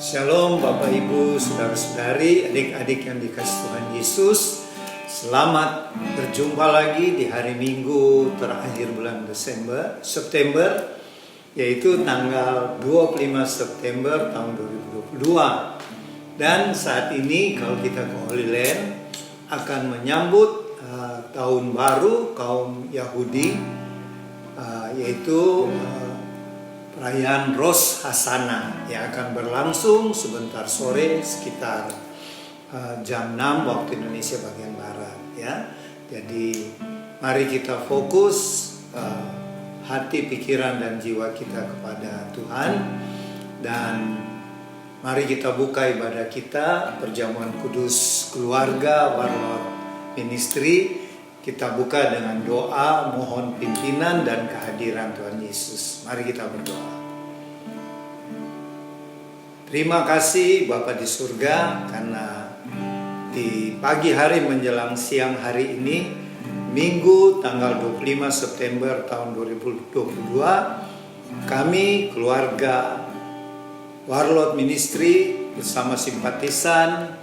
Shalom Bapak Ibu, Saudara-saudari, adik-adik yang dikasih Tuhan Yesus. Selamat berjumpa lagi di hari Minggu terakhir bulan September, yaitu tanggal 25 September tahun 2022. Dan saat ini kalau kita ke Holy Land akan menyambut tahun baru kaum Yahudi, yaitu perayaan Rosh Hashanah yang akan berlangsung sebentar sore sekitar jam 6 waktu Indonesia bagian Barat, ya. Jadi mari kita fokus hati, pikiran dan jiwa kita kepada Tuhan, dan mari kita buka ibadah kita perjamuan kudus keluarga Warlord Ministry. Kita buka dengan doa mohon pimpinan dan kehadiran Tuhan Yesus. Mari kita berdoa. Terima kasih Bapa di surga, karena di pagi hari menjelang siang hari ini, Minggu tanggal 25 September tahun 2022, kami keluarga Warlord Ministry bersama simpatisan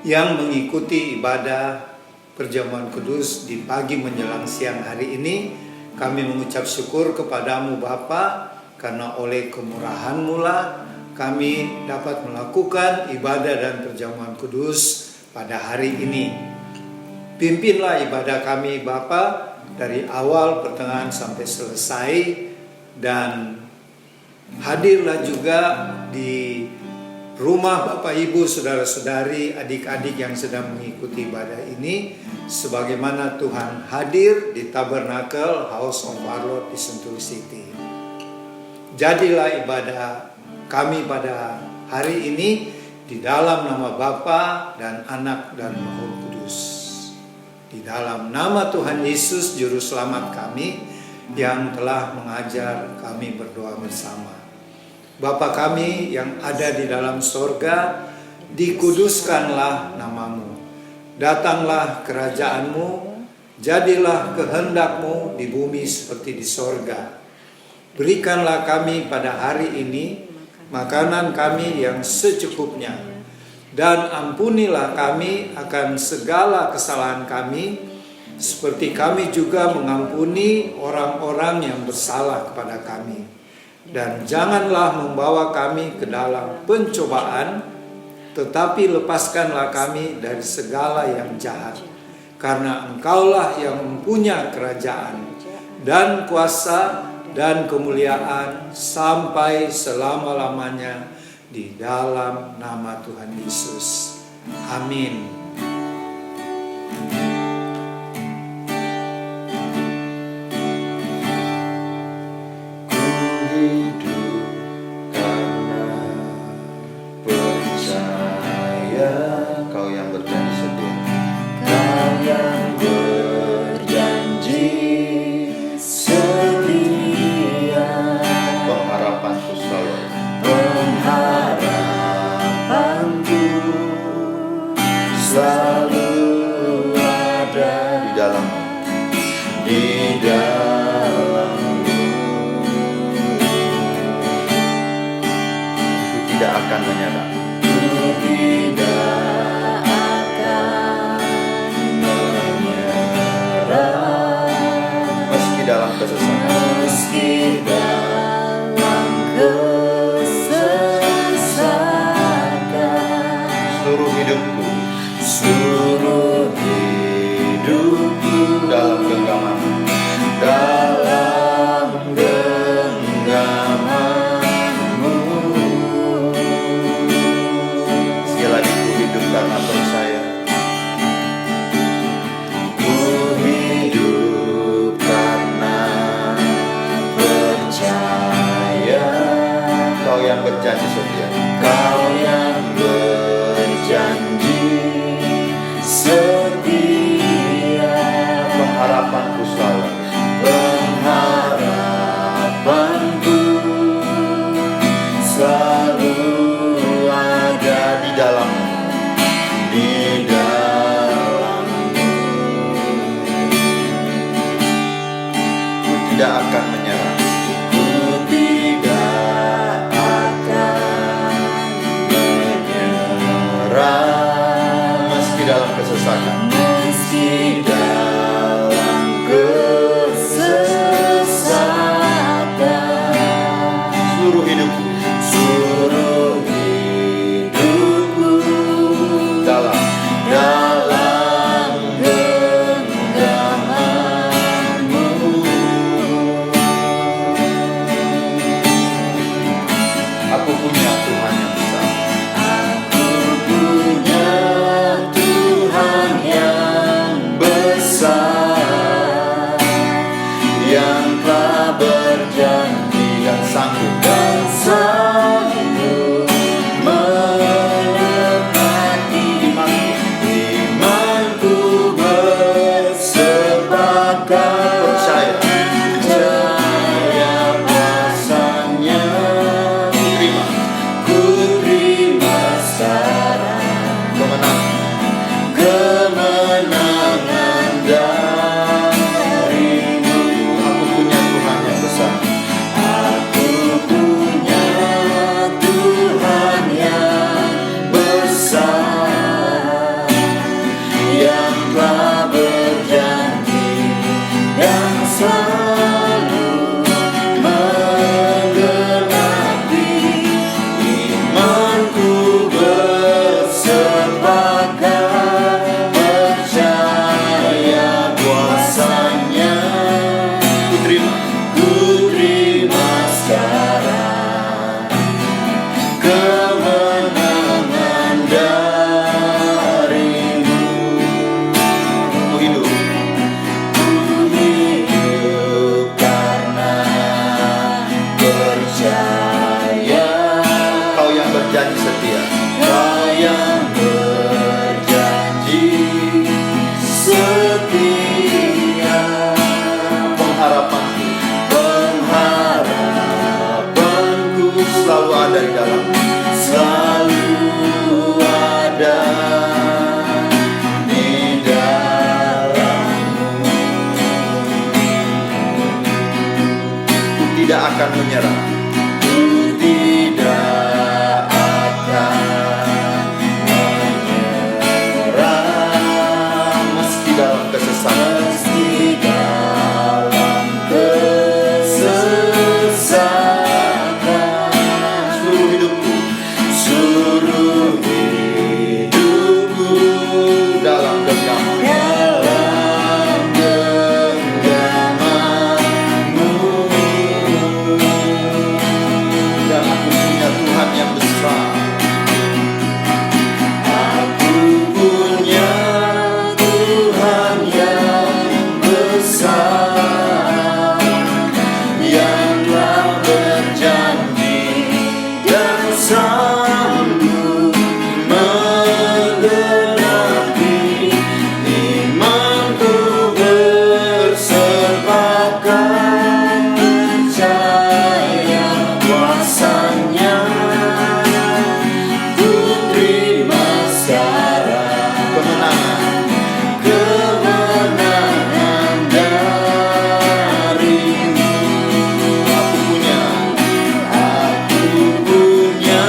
yang mengikuti ibadah perjamuan kudus di pagi menjelang siang hari ini, kami mengucap syukur kepadamu Bapa, karena oleh kemurahan-Mu lah kami dapat melakukan ibadah dan perjamuan kudus pada hari ini. Pimpinlah ibadah kami Bapa dari awal, pertengahan sampai selesai, dan hadirlah juga di rumah Bapak Ibu, saudara-saudari, adik-adik yang sedang mengikuti ibadah ini, sebagaimana Tuhan hadir di Tabernacle House of Warlord di Sentul City. Jadilah ibadah kami pada hari ini di dalam nama Bapa dan Anak dan Roh Kudus. Di dalam nama Tuhan Yesus Juru Selamat kami yang telah mengajar kami berdoa bersama. Bapa kami yang ada di dalam sorga, dikuduskanlah namamu. Datanglah kerajaan-Mu, jadilah kehendak-Mu di bumi seperti di sorga. Berikanlah kami pada hari ini makanan kami yang secukupnya, dan ampunilah kami akan segala kesalahan kami, seperti kami juga mengampuni orang-orang yang bersalah kepada kami. Dan janganlah membawa kami ke dalam pencobaan, tetapi lepaskanlah kami dari segala yang jahat. Karena Engkaulah yang mempunyai kerajaan dan kuasa dan kemuliaan sampai selama-lamanya, di dalam nama Tuhan Yesus. Amin. Tidak akan menyerah. Ku tidak akan Tuhan yang besar. Aku punya Tuhan yang besar, yang telah berjanji Dan sanggup dan sanggup menepati imanku bersepakat percaya. percaya bahasanya Terima ku terima sekarang kemenangan darimu. Aku punya Tuhan yang besar. Aku punya Tuhan yang besar, yang telah berjanji dan selalu menggenapi imanku bersepakat percaya kuasanya. Ku terima. Ku terima sekarang kemenangan darimu. Ku hidup. Ku hidup karena percaya Kau yang berjanji setia. Kau yang berjanji setia. Pengharapanku Pengharapanku selalu ada di dalam. selalu ada di dalammu. Ku tidak akan menyerah. Ku tidak akan menyerah Meski dalam kesesakan. meski dalam kesesakan. Seluruh hidupku Seluruh hidupku dalam genggaman. dalam genggamanmu. Dan aku punya Tuhan yang besar. Aku punya Tuhan yang besar, yang telah berjanji dan sanggup menggenapi imanku bersepakat percaya kuasanya. Ku terima sekarang Kemenangan. kemenangan darimu. Aku punya. Aku punya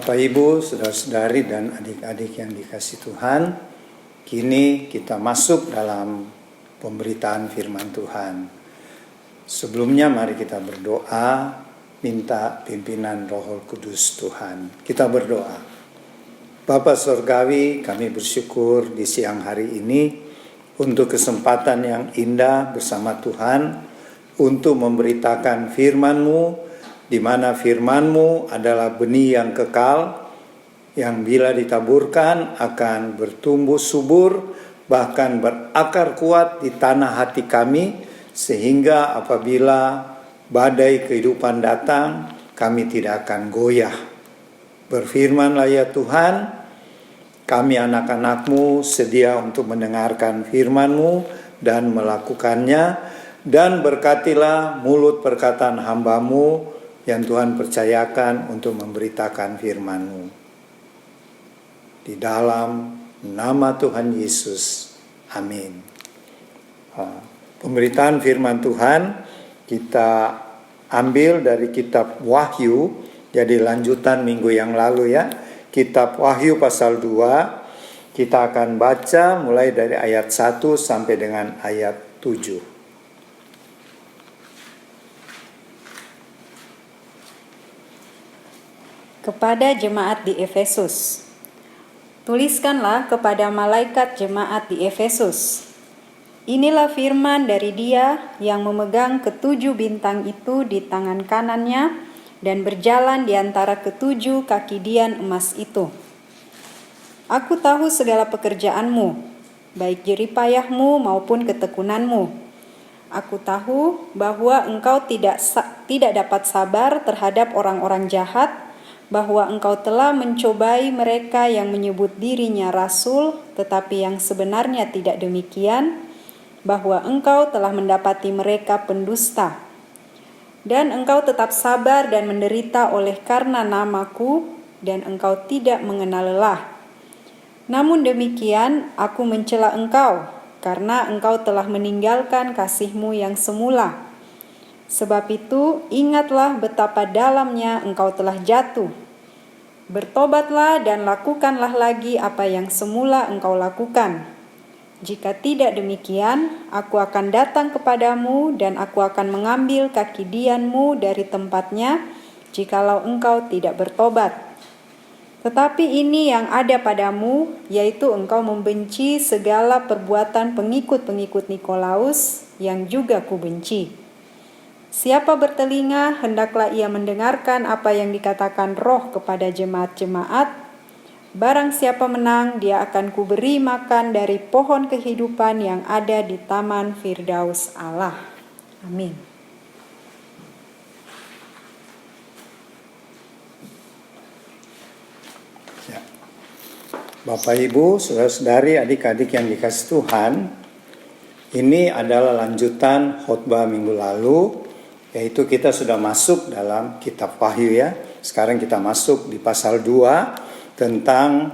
Bapak Ibu, saudara-saudari dan adik-adik yang dikasihi Tuhan, kini kita masuk dalam pemberitaan firman Tuhan. Sebelumnya mari kita berdoa, minta pimpinan Roh Kudus Tuhan. Kita berdoa. Bapa Surgawi, kami bersyukur di siang hari ini untuk kesempatan yang indah bersama Tuhan untuk memberitakan firman-Mu, di mana firman-Mu adalah benih yang kekal, yang bila ditaburkan akan bertumbuh subur, bahkan berakar kuat di tanah hati kami, sehingga apabila badai kehidupan datang, kami tidak akan goyah. Berfirmanlah ya Tuhan, kami anak-anak-Mu sedia untuk mendengarkan firman-Mu dan melakukannya, dan berkatilah mulut perkataan hamba-Mu yang Tuhan percayakan untuk memberitakan firman-Mu. Di dalam nama Tuhan Yesus, amin. Pemberitaan firman Tuhan kita ambil dari kitab Wahyu, jadi lanjutan minggu yang lalu ya. Kitab Wahyu pasal 2, kita akan baca mulai dari ayat 1 sampai dengan ayat 7. Kepada jemaat di Efesus. Tuliskanlah kepada malaikat jemaat di Efesus. Inilah firman dari Dia yang memegang ketujuh bintang itu di tangan kanannya dan berjalan di antara ketujuh kaki dian emas itu. Aku tahu segala pekerjaanmu, baik jeripayahmu maupun ketekunanmu. Aku tahu bahwa engkau tidak dapat sabar terhadap orang-orang jahat, bahwa engkau telah mencobai mereka yang menyebut dirinya rasul, tetapi yang sebenarnya tidak demikian, bahwa engkau telah mendapati mereka pendusta. Dan engkau tetap sabar dan menderita oleh karena namaku, dan engkau tidak mengenal lelah. Namun demikian, aku mencela engkau, karena engkau telah meninggalkan kasihmu yang semula. Sebab itu, ingatlah betapa dalamnya engkau telah jatuh. Bertobatlah dan lakukanlah lagi apa yang semula engkau lakukan. Jika tidak demikian, aku akan datang kepadamu dan aku akan mengambil kaki dianmu dari tempatnya, jikalau engkau tidak bertobat. Tetapi ini yang ada padamu, yaitu engkau membenci segala perbuatan pengikut-pengikut Nikolaus, yang juga kubenci. Siapa bertelinga, hendaklah ia mendengarkan apa yang dikatakan Roh kepada jemaat-jemaat. Barang siapa menang, dia akan kuberi makan dari pohon kehidupan yang ada di taman Firdaus Allah. Amin. Ya. Bapak Ibu, saudara-saudari, adik-adik yang dikasihi Tuhan, ini adalah lanjutan khotbah minggu lalu, yaitu kita sudah masuk dalam kitab Wahyu ya. Sekarang kita masuk di pasal 2 tentang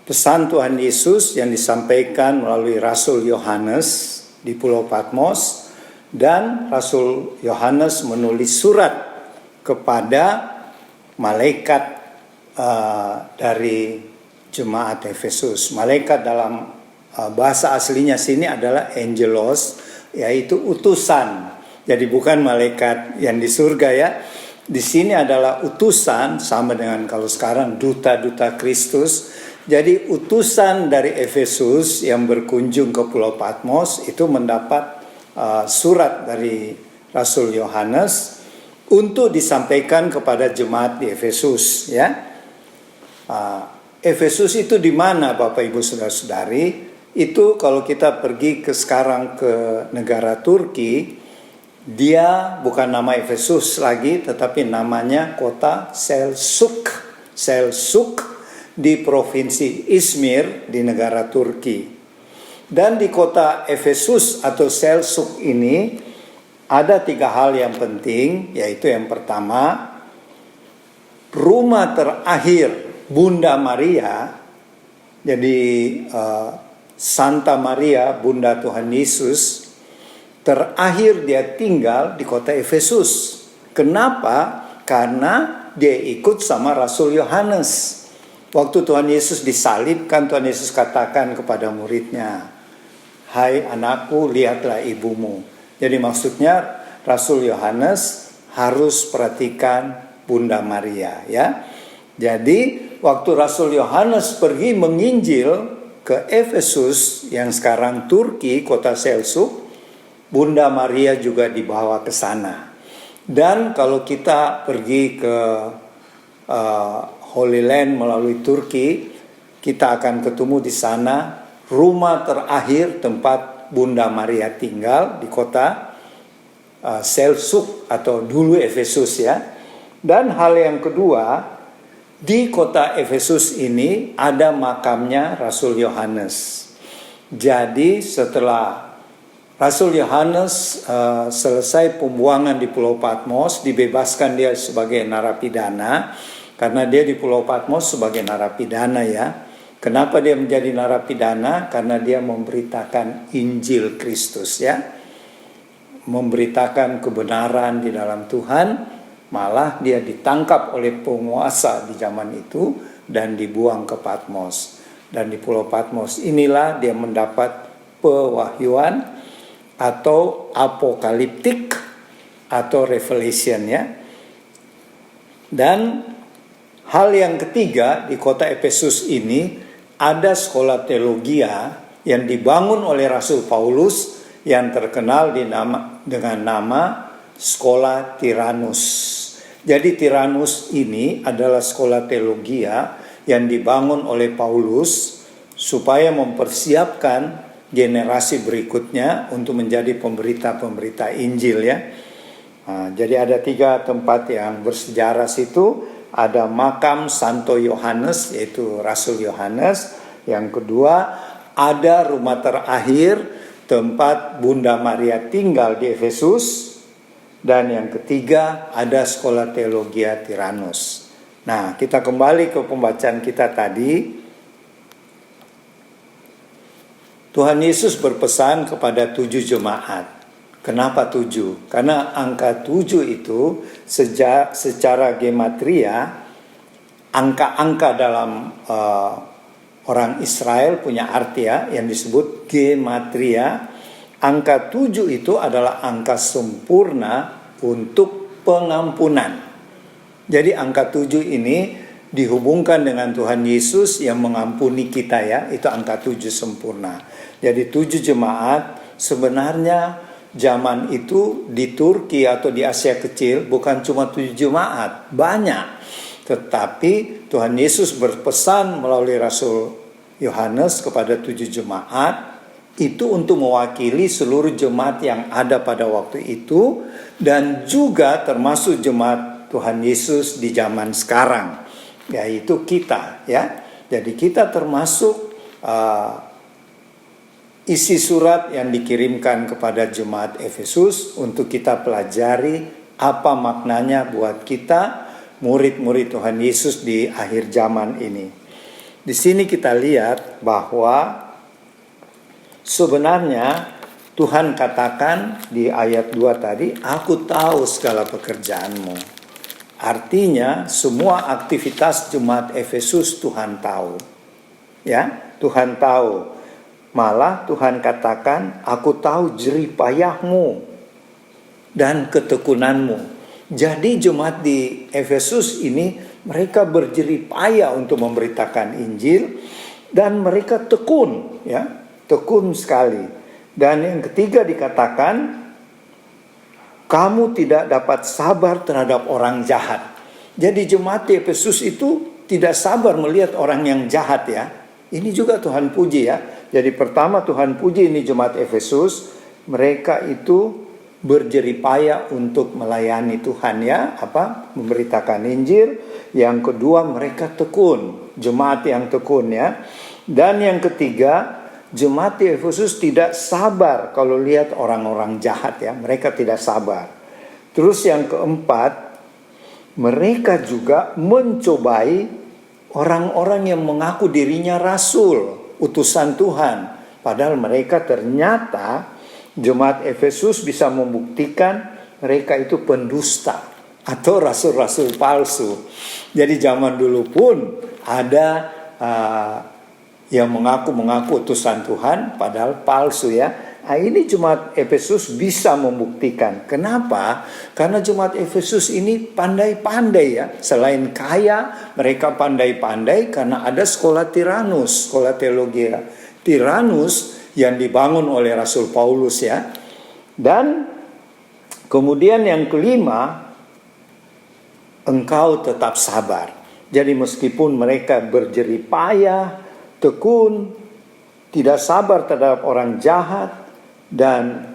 pesan Tuhan Yesus yang disampaikan melalui Rasul Yohanes di Pulau Patmos, dan Rasul Yohanes menulis surat kepada malaikat dari jemaat Efesus. Malaikat dalam bahasa aslinya sini adalah angelos, yaitu utusan. Jadi bukan malaikat yang di surga ya. Di sini adalah utusan, sama dengan kalau sekarang duta-duta Kristus. Jadi utusan dari Efesus yang berkunjung ke Pulau Patmos itu mendapat surat dari Rasul Yohanes untuk disampaikan kepada jemaat di Efesus ya. Efesus itu di mana Bapak Ibu Saudara-saudari? Itu kalau kita pergi sekarang ke negara Turki, dia bukan nama Efesus lagi, tetapi namanya kota Selçuk. Selçuk di provinsi Izmir di negara Turki. Dan di kota Efesus atau Selçuk ini ada 3 hal yang penting, yaitu yang pertama, rumah terakhir Bunda Maria, jadi Santa Maria, Bunda Tuhan Yesus, terakhir dia tinggal di kota Efesus. Kenapa? Karena dia ikut sama Rasul Yohanes. Waktu Tuhan Yesus disalibkan, Tuhan Yesus katakan kepada muridnya, "Hai anakku, lihatlah ibumu." Jadi maksudnya Rasul Yohanes harus perhatikan Bunda Maria, ya. Jadi waktu Rasul Yohanes pergi menginjil ke Efesus yang sekarang Turki, kota Selçuk, Bunda Maria juga dibawa ke sana. Dan kalau kita pergi ke Holy Land melalui Turki, kita akan ketemu di sana rumah terakhir tempat Bunda Maria tinggal di kota Selçuk atau dulu Efesus, ya. Dan hal yang kedua, di kota Efesus ini ada makamnya Rasul Yohanes. Jadi setelah Rasul Yohanes selesai pembuangan di Pulau Patmos, dibebaskan dia sebagai narapidana, karena dia di Pulau Patmos sebagai narapidana, ya. Kenapa dia menjadi narapidana? Karena dia memberitakan Injil Kristus, ya. Memberitakan kebenaran di dalam Tuhan, malah dia ditangkap oleh penguasa di zaman itu dan dibuang ke Patmos. Dan di Pulau Patmos inilah dia mendapat pewahyuan atau apokaliptik atau revelation, ya. Dan hal yang ketiga, di kota Efesus ini ada sekolah teologia yang dibangun oleh Rasul Paulus yang terkenal dengan nama Sekolah Tyrannus. Jadi Tyrannus ini adalah sekolah teologia yang dibangun oleh Paulus supaya mempersiapkan generasi berikutnya untuk menjadi pemberita-pemberita Injil, ya. Jadi ada 3 tempat yang bersejarah situ. Ada makam Santo Yohanes, yaitu Rasul Yohanes. Yang kedua, ada rumah terakhir tempat Bunda Maria tinggal di Efesus. Dan yang ketiga, ada sekolah teologia Tyrannus. Nah, kita kembali ke pembacaan kita tadi. Tuhan Yesus berpesan kepada 7 jemaat. Kenapa 7? Karena angka 7 itu secara gematria, angka-angka dalam orang Israel punya arti, ya, yang disebut gematria. Angka 7 itu adalah angka sempurna untuk pengampunan. Jadi angka 7 ini dihubungkan dengan Tuhan Yesus yang mengampuni kita, ya. Itu angka 7 sempurna. Jadi 7 jemaat sebenarnya zaman itu di Turki atau di Asia Kecil bukan cuma 7 jemaat, banyak. Tetapi Tuhan Yesus berpesan melalui Rasul Yohanes kepada 7 jemaat itu untuk mewakili seluruh jemaat yang ada pada waktu itu dan juga termasuk jemaat Tuhan Yesus di zaman sekarang, yaitu kita, ya. Jadi kita termasuk isi surat yang dikirimkan kepada jemaat Efesus untuk kita pelajari apa maknanya buat kita murid-murid Tuhan Yesus di akhir zaman ini. Di sini kita lihat bahwa sebenarnya Tuhan katakan di ayat 2 tadi, "Aku tahu segala pekerjaanmu." Artinya semua aktivitas jemaat Efesus Tuhan tahu. Ya, Tuhan tahu. Malah Tuhan katakan, "Aku tahu jerih payahmu dan ketekunanmu." Jadi jemaat di Efesus ini mereka berjerih payah untuk memberitakan Injil dan mereka tekun, ya, tekun sekali. Dan yang ketiga dikatakan, "Kamu tidak dapat sabar terhadap orang jahat." Jadi jemaat di Efesus itu tidak sabar melihat orang yang jahat, ya. Ini juga Tuhan puji, ya. Jadi pertama Tuhan puji ini jemaat Efesus, mereka itu berjerih payah untuk melayani Tuhan, ya, memberitakan Injil. Yang kedua mereka tekun, jemaat yang tekun, ya. Dan yang ketiga, jemaat di Efesus tidak sabar kalau lihat orang-orang jahat, ya. Mereka tidak sabar. Terus yang keempat, mereka juga mencobai orang-orang yang mengaku dirinya rasul, utusan Tuhan. Padahal mereka ternyata jemaat Efesus bisa membuktikan mereka itu pendusta. atau rasul-rasul palsu. Jadi zaman dulu pun ada yang mengaku utusan Tuhan padahal palsu ya. Nah, ini jemaat Efesus bisa membuktikan. Kenapa? Karena jemaat Efesus ini pandai-pandai ya. Selain kaya, mereka pandai-pandai karena ada sekolah Tiranus, sekolah teologi Tiranus yang dibangun oleh Rasul Paulus ya. Dan kemudian yang kelima, engkau tetap sabar. Jadi meskipun mereka berjerih payah, tekun, tidak sabar terhadap orang jahat, dan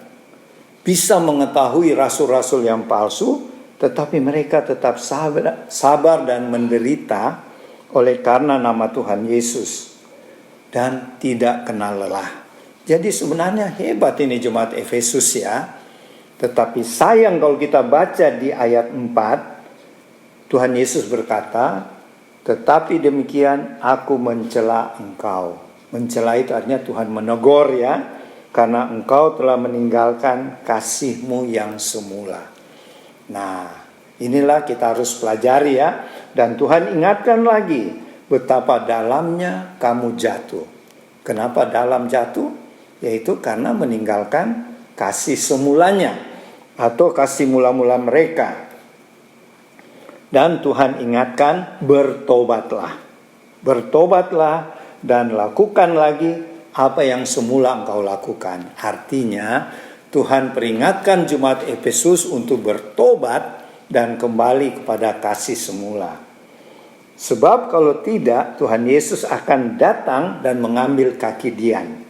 bisa mengetahui rasul-rasul yang palsu, tetapi mereka tetap sabar dan menderita oleh karena nama Tuhan Yesus dan tidak kenal lelah. Jadi sebenarnya hebat ini jemaat Efesus ya. Tetapi sayang kalau kita baca di ayat 4, Tuhan Yesus berkata, tetapi demikian aku mencela engkau. Mencela itu artinya Tuhan menegur ya. Karena engkau telah meninggalkan kasih-Mu yang semula. Nah, inilah kita harus pelajari ya. Dan Tuhan ingatkan lagi betapa dalamnya kamu jatuh. Kenapa dalam jatuh? Yaitu karena meninggalkan kasih semulanya atau kasih mula-mula mereka. Dan Tuhan ingatkan, bertobatlah. Bertobatlah dan lakukan lagi apa yang semula engkau lakukan. Artinya Tuhan peringatkan jemaat Efesus untuk bertobat dan kembali kepada kasih semula. Sebab kalau tidak, Tuhan Yesus akan datang dan mengambil kaki Dian.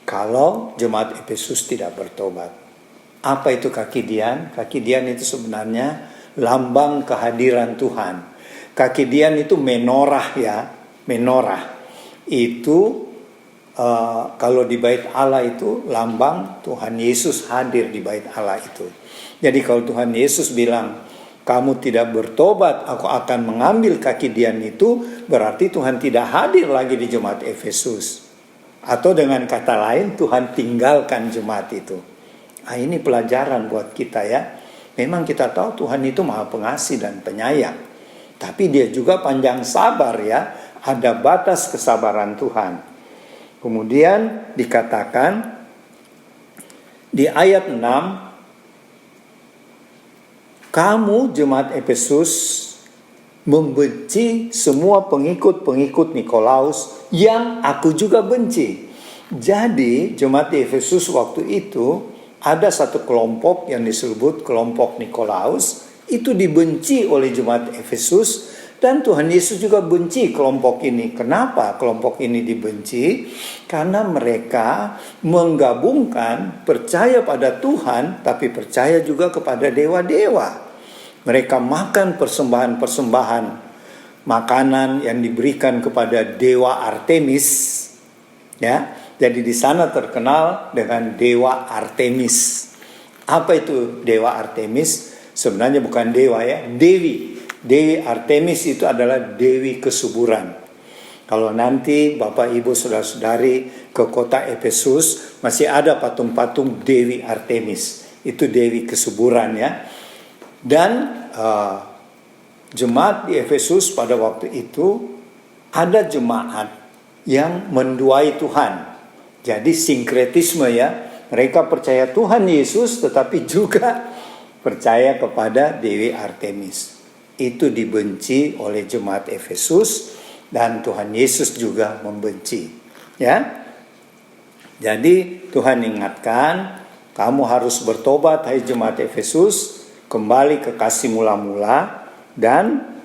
Kalau jemaat Efesus tidak bertobat. Apa itu kaki Dian? Kaki Dian itu sebenarnya lambang kehadiran Tuhan. Kaki Dian itu menorah ya, menorah. Itu kalau di bait Allah itu lambang Tuhan Yesus hadir di bait Allah itu. Jadi kalau Tuhan Yesus bilang kamu tidak bertobat, aku akan mengambil kaki Dian itu, berarti Tuhan tidak hadir lagi di jemaat Efesus. Atau dengan kata lain Tuhan tinggalkan jemaat itu. Nah, ini pelajaran buat kita ya. Memang kita tahu Tuhan itu Maha Pengasih dan Penyayang, tapi Dia juga panjang sabar ya. Ada batas kesabaran Tuhan. Kemudian dikatakan di ayat 6, kamu jemaat Efesus membenci semua pengikut-pengikut Nikolaus yang aku juga benci. Jadi jemaat Efesus waktu itu ada satu kelompok yang disebut kelompok Nikolaus. Itu dibenci oleh jemaat Efesus. Dan Tuhan Yesus juga benci kelompok ini. Kenapa kelompok ini dibenci? Karena mereka menggabungkan percaya pada Tuhan, tapi percaya juga kepada dewa-dewa. Mereka makan persembahan-persembahan makanan yang diberikan kepada dewa Artemis. Ya, jadi di sana terkenal dengan dewa Artemis. Apa itu dewa Artemis? Sebenarnya bukan dewa ya, dewi. Dewi Artemis itu adalah dewi kesuburan. Kalau nanti Bapak Ibu Saudara-saudari ke kota Efesus, masih ada patung-patung Dewi Artemis. Itu dewi kesuburan ya. Dan jemaat di Efesus pada waktu itu ada jemaat yang menduai Tuhan. Jadi sinkretisme ya. Mereka percaya Tuhan Yesus tetapi juga percaya kepada Dewi Artemis. Itu dibenci oleh jemaat Efesus dan Tuhan Yesus juga membenci. Ya. Jadi Tuhan ingatkan, kamu harus bertobat hai jemaat Efesus, kembali ke kasih mula-mula, dan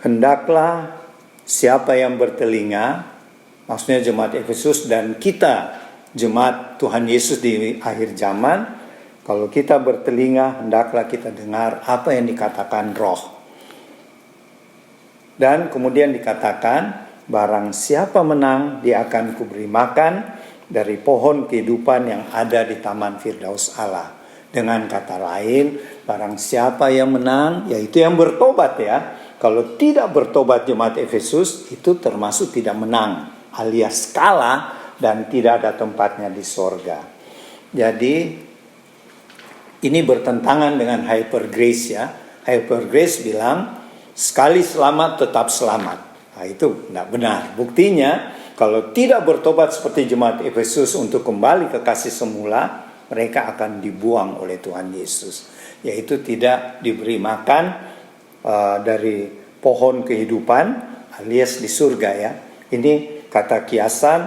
hendaklah siapa yang bertelinga, maksudnya jemaat Efesus dan kita jemaat Tuhan Yesus di akhir zaman, kalau kita bertelinga, hendaklah kita dengar apa yang dikatakan Roh. Dan kemudian dikatakan, barang siapa menang, dia akan kuberi makan dari pohon kehidupan yang ada di Taman Firdaus Allah. Dengan kata lain, barang siapa yang menang, yaitu yang bertobat ya. Kalau tidak bertobat jemaat Efesus, itu termasuk tidak menang, alias kalah dan tidak ada tempatnya di sorga. Jadi, Ini bertentangan dengan hyper grace ya. Hyper grace bilang sekali selamat tetap selamat. Nah, itu tidak benar. Buktinya kalau tidak bertobat seperti jemaat Efesus untuk kembali ke kasih semula, mereka akan dibuang oleh Tuhan Yesus. Yaitu tidak diberi makan dari pohon kehidupan alias di surga ya. Ini kata kiasan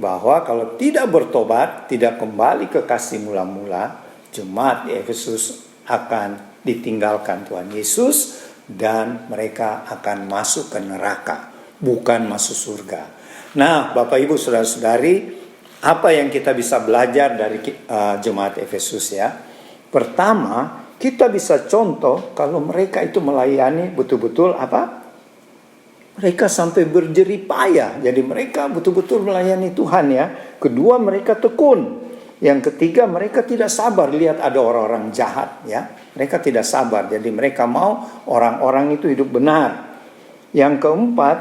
bahwa kalau tidak bertobat, tidak kembali ke kasih mula-mula, jemaat di Efesus akan ditinggalkan Tuhan Yesus dan mereka akan masuk ke neraka, bukan masuk surga. Nah, Bapak Ibu Saudara-saudari, apa yang kita bisa belajar dari jemaat Efesus ya? Pertama, kita bisa contoh kalau mereka itu melayani betul-betul apa? Mereka sampai berjerih payah. Jadi mereka betul-betul melayani Tuhan ya. Kedua, mereka tekun. Yang ketiga, mereka tidak sabar lihat ada orang-orang jahat ya. Mereka tidak sabar. Jadi mereka mau orang-orang itu hidup benar. Yang keempat,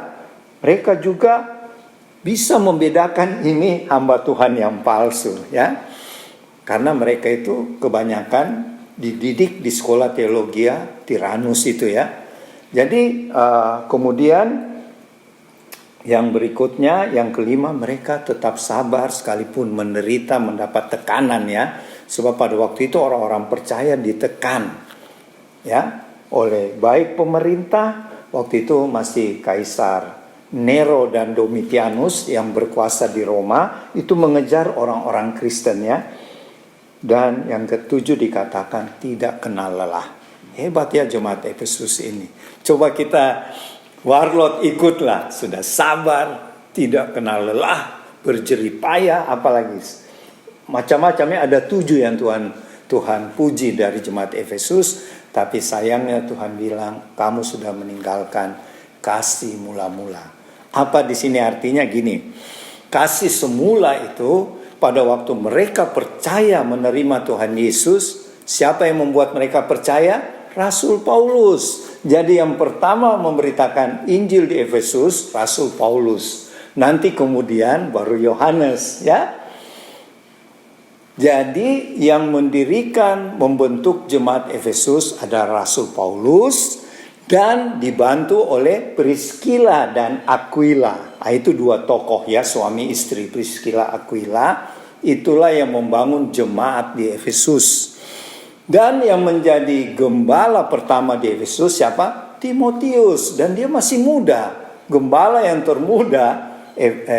mereka juga bisa membedakan ini hamba Tuhan yang palsu ya. Karena mereka itu kebanyakan dididik di sekolah teologi Tiranus itu ya. Jadi kemudian yang berikutnya, yang kelima, mereka tetap sabar sekalipun menderita, mendapat tekanan ya. Sebab pada waktu itu orang-orang percaya ditekan ya oleh baik pemerintah, waktu itu masih Kaisar Nero dan Domitianus yang berkuasa di Roma, itu mengejar orang-orang Kristen ya. Dan yang ketujuh dikatakan tidak kenal lelah. Hebat ya jemaat Efesus ini. Coba kita warlot ikutlah, sudah sabar, tidak kenal lelah, berjerih payah, apalagi macam-macamnya. Ada 7 yang Tuhan puji dari jemaat Efesus. Tapi sayangnya Tuhan bilang kamu sudah meninggalkan kasih mula-mula. Apa di sini artinya gini? Kasih semula itu pada waktu mereka percaya menerima Tuhan Yesus, siapa yang membuat mereka percaya? Rasul Paulus. Jadi yang pertama memberitakan Injil di Efesus, Rasul Paulus. Nanti kemudian baru Yohanes ya. Jadi yang mendirikan, membentuk jemaat Efesus ada Rasul Paulus dan dibantu oleh Priscilla dan Aquila. Nah, itu 2 tokoh ya, suami istri, Priscilla Aquila. Itulah yang membangun jemaat di Efesus. Dan yang menjadi gembala pertama di Efesus siapa? Timotius. Dan dia masih muda. Gembala yang termuda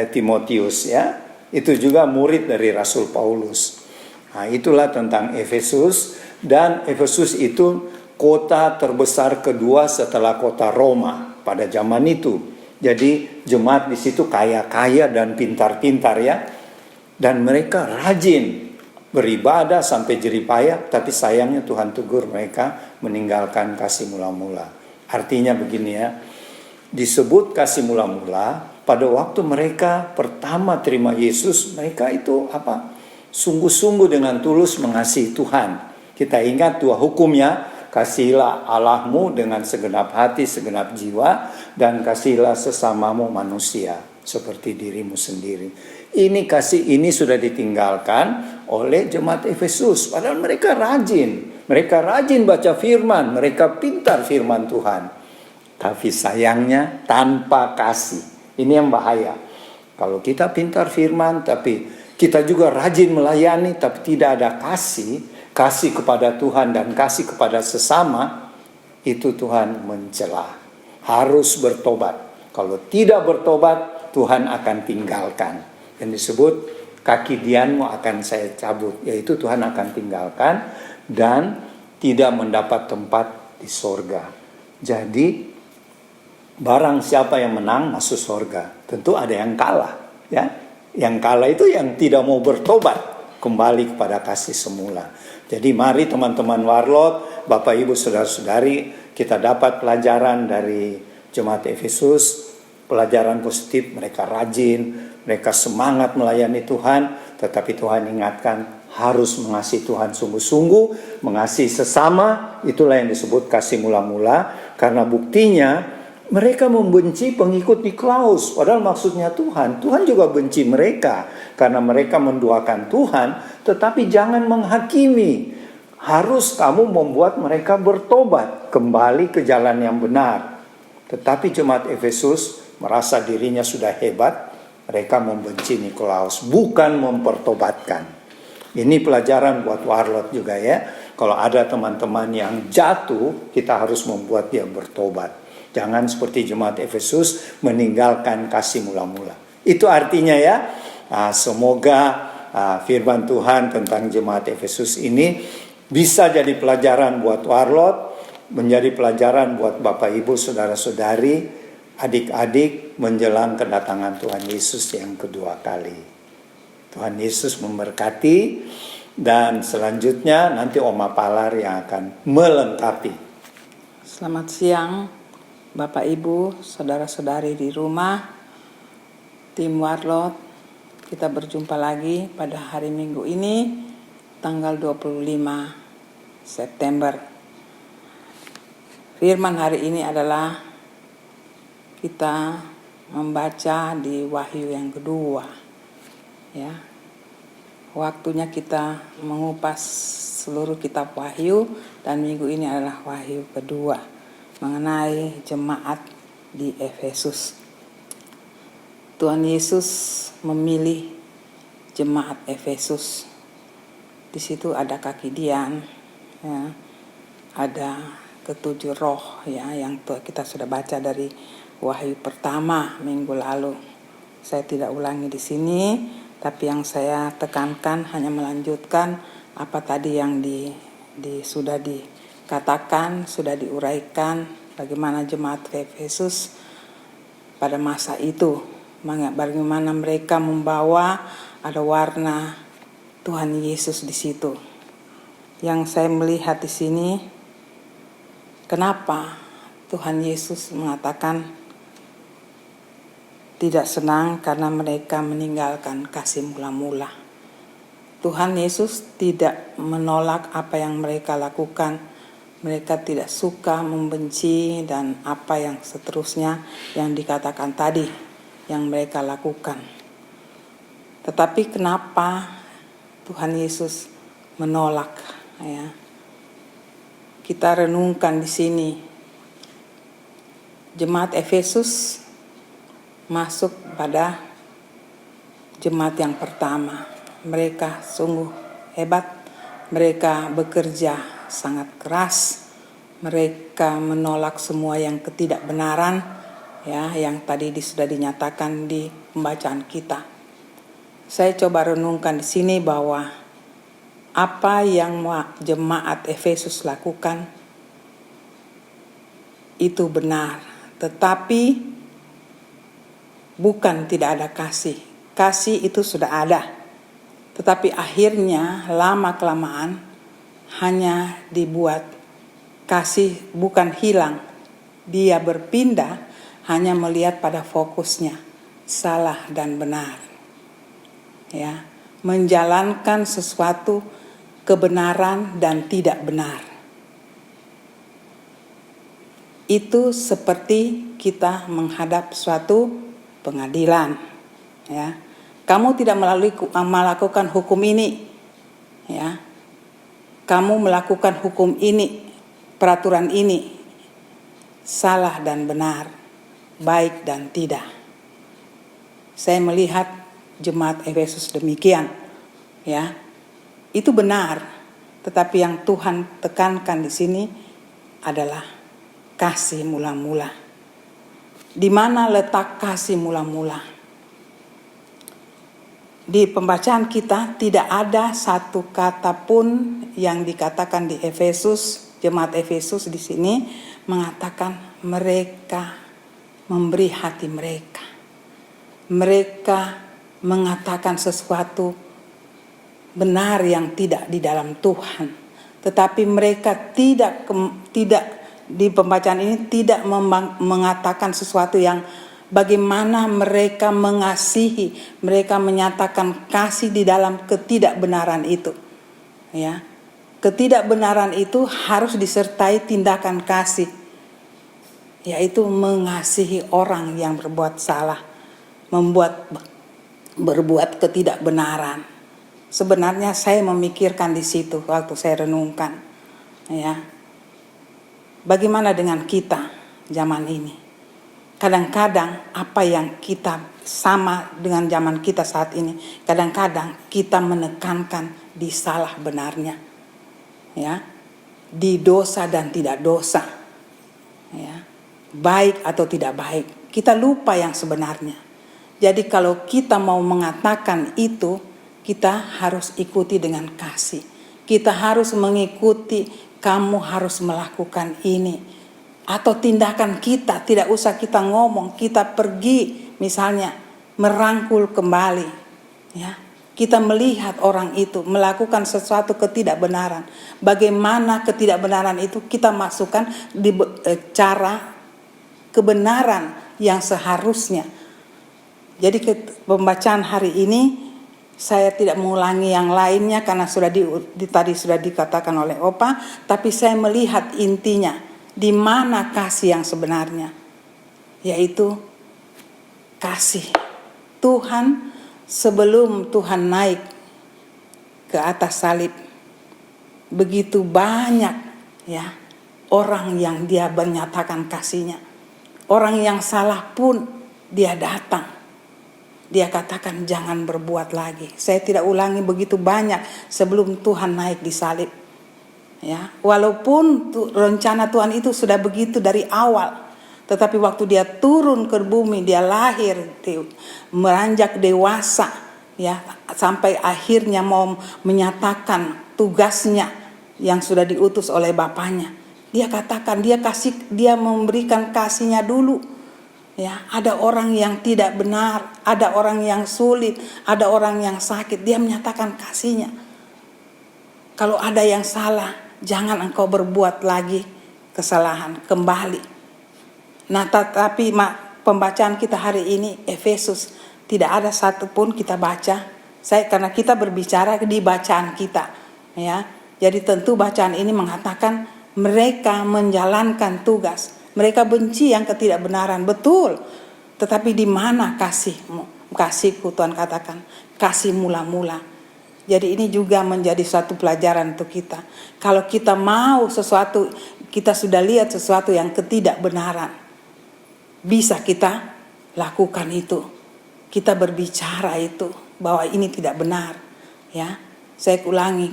Timotius ya. Itu juga murid dari Rasul Paulus. Nah, itulah tentang Efesus. Dan Efesus itu kota terbesar kedua setelah kota Roma pada zaman itu. Jadi jemaat di situ kaya-kaya dan pintar-pintar ya. Dan mereka rajin beribadah sampai jerih payah, tapi sayangnya Tuhan tegur mereka meninggalkan kasih mula-mula. Artinya begini ya, disebut kasih mula-mula pada waktu mereka pertama terima Yesus, mereka itu apa? Sungguh-sungguh dengan tulus mengasihi Tuhan. Kita ingat 2 hukumnya, kasihilah Allahmu dengan segenap hati, segenap jiwa, dan kasihilah sesamamu manusia seperti dirimu sendiri. Ini kasih ini sudah ditinggalkan oleh jemaat Efesus. Padahal mereka rajin. Mereka rajin baca firman. Mereka pintar firman Tuhan. Tapi sayangnya tanpa kasih. Ini yang bahaya. Kalau kita pintar firman tapi kita juga rajin melayani tapi tidak ada kasih. Kasih kepada Tuhan dan kasih kepada sesama. Itu Tuhan mencela. Harus bertobat. Kalau tidak bertobat Tuhan akan tinggalkan. Yang disebut kaki dianmu akan saya cabut, yaitu Tuhan akan tinggalkan dan tidak mendapat tempat di sorga. Jadi barang siapa yang menang masuk sorga, tentu ada yang kalah ya. Yang kalah itu yang tidak mau bertobat kembali kepada kasih semula. Jadi mari teman-teman warlot, Bapak Ibu Saudara-saudari, kita dapat pelajaran dari jemaat Efesus. Pelajaran positif, mereka rajin, mereka semangat melayani Tuhan, tetapi Tuhan ingatkan harus mengasihi Tuhan sungguh-sungguh, mengasihi sesama, itulah yang disebut kasih mula-mula, karena buktinya mereka membenci pengikut Niklaus, padahal maksudnya Tuhan. Tuhan juga benci mereka, karena mereka menduakan Tuhan, tetapi jangan menghakimi. harus kamu membuat mereka bertobat kembali ke jalan yang benar. Tetapi jemaat Efesus merasa dirinya sudah hebat, mereka membenci Nikolaus, bukan mempertobatkan. Ini pelajaran buat warlot juga ya. Kalau ada teman-teman yang jatuh, kita harus membuat dia bertobat. Jangan seperti jemaat Efesus meninggalkan kasih mula-mula. Itu artinya ya, semoga firman Tuhan tentang jemaat Efesus ini bisa jadi pelajaran buat warlot, menjadi pelajaran buat Bapak Ibu saudara-saudari, adik-adik menjelang kedatangan Tuhan Yesus yang kedua kali. Tuhan Yesus memberkati, dan selanjutnya nanti Oma Palar yang akan melengkapi. Selamat siang Bapak Ibu, saudara-saudari di rumah, tim Warlot. Kita berjumpa lagi pada hari Minggu ini, tanggal 25 September. Firman hari ini adalah kita membaca di Wahyu yang kedua. Ya. Waktunya kita mengupas seluruh kitab Wahyu, dan minggu ini adalah Wahyu kedua mengenai jemaat di Efesus. Tuhan Yesus memilih jemaat Efesus. Di situ ada kaki Dian, ya, ada ketujuh roh ya yang kita sudah baca dari Wahyu pertama minggu lalu. Saya tidak ulangi di sini, tapi yang saya tekankan hanya melanjutkan apa tadi yang sudah dikatakan, sudah diuraikan bagaimana jemaat Efesus pada masa itu, bagaimana mereka membawa ada warna Tuhan Yesus di situ. Yang saya melihat di sini, kenapa Tuhan Yesus mengatakan tidak senang karena mereka meninggalkan kasih mula-mula. Tuhan Yesus tidak menolak apa yang mereka lakukan. Mereka tidak suka, membenci, dan apa yang seterusnya yang dikatakan tadi yang mereka lakukan. Tetapi kenapa Tuhan Yesus menolak? Ya. Kita renungkan di sini. Jemaat Efesus masuk pada jemaat yang pertama. Mereka sungguh hebat. Mereka bekerja sangat keras. Mereka menolak semua yang ketidakbenaran, ya, yang tadi sudah dinyatakan di pembacaan kita. Saya coba renungkan di sini bahwa apa yang jemaat Efesus lakukan itu benar, tetapi bukan tidak ada kasih. Kasih itu sudah ada. Tetapi akhirnya lama-kelamaan hanya dibuat kasih bukan hilang. Dia berpindah hanya melihat pada fokusnya, salah dan benar. Ya, menjalankan sesuatu kebenaran dan tidak benar. Itu seperti kita menghadap suatu pengadilan, ya. Kamu tidak melakukan hukum ini, ya. Kamu melakukan hukum ini, peraturan ini, salah dan benar, baik dan tidak. Saya melihat jemaat Efesus demikian, ya. Itu benar, tetapi yang Tuhan tekankan di sini adalah kasih mula-mula. Di mana letak kasih mula-mula? Di pembacaan kita tidak ada satu kata pun yang dikatakan di Efesus, jemaat Efesus di sini mengatakan mereka memberi hati mereka. Mereka mengatakan sesuatu benar yang tidak di dalam Tuhan. Tetapi mereka tidak di pembacaan ini tidak mengatakan sesuatu yang bagaimana mereka mengasihi, mereka menyatakan kasih di dalam ketidakbenaran itu. Ya. Ketidakbenaran itu harus disertai tindakan kasih, yaitu mengasihi orang yang berbuat salah, berbuat ketidakbenaran. Sebenarnya saya memikirkan di situ waktu saya renungkan, ya. Bagaimana dengan kita zaman ini? Kadang-kadang apa yang kita sama dengan zaman kita saat ini, kadang-kadang kita menekankan di salah benarnya, ya, di dosa dan tidak dosa, ya, baik atau tidak baik. Kita lupa yang sebenarnya. Jadi kalau kita mau mengatakan itu, kita harus ikuti dengan kasih. Kita harus mengikuti, kamu harus melakukan ini. Atau tindakan kita, tidak usah kita ngomong, kita pergi misalnya merangkul kembali, ya. Kita melihat orang itu melakukan sesuatu ketidakbenaran. Bagaimana ketidakbenaran itu kita masukkan di cara kebenaran yang seharusnya. Jadi pembacaan hari ini saya tidak mengulangi yang lainnya karena tadi sudah dikatakan oleh Opa, tapi saya melihat intinya di mana kasih yang sebenarnya, yaitu kasih Tuhan. Sebelum Tuhan naik ke atas salib, begitu banyak, ya, orang yang dia menyatakan kasihnya. Orang yang salah pun dia datang, dia katakan jangan berbuat lagi. Saya tidak ulangi begitu banyak sebelum Tuhan naik di salib, ya. Walaupun rencana Tuhan itu sudah begitu dari awal, tetapi waktu dia turun ke bumi, dia lahir, meranjak dewasa, ya, sampai akhirnya mau menyatakan tugasnya yang sudah diutus oleh Bapaknya. Dia katakan, dia memberikan kasihnya dulu. Ya, ada orang yang tidak benar, ada orang yang sulit, ada orang yang sakit, dia menyatakan kasihnya. Kalau ada yang salah, jangan engkau berbuat lagi kesalahan, kembali. Nah, tetapi pembacaan kita hari ini Efesus tidak ada satupun kita baca. Karena kita berbicara di bacaan kita, ya. Jadi tentu bacaan ini mengatakan mereka menjalankan tugas. Mereka benci yang ketidakbenaran, betul. Tetapi di mana kasihmu? Kasihku, Tuhan katakan, kasih mula-mula. Jadi ini juga menjadi suatu pelajaran untuk kita. Kalau kita mau sesuatu, kita sudah lihat sesuatu yang ketidakbenaran, bisa kita lakukan itu. Kita berbicara itu bahwa ini tidak benar, ya. Saya ulangi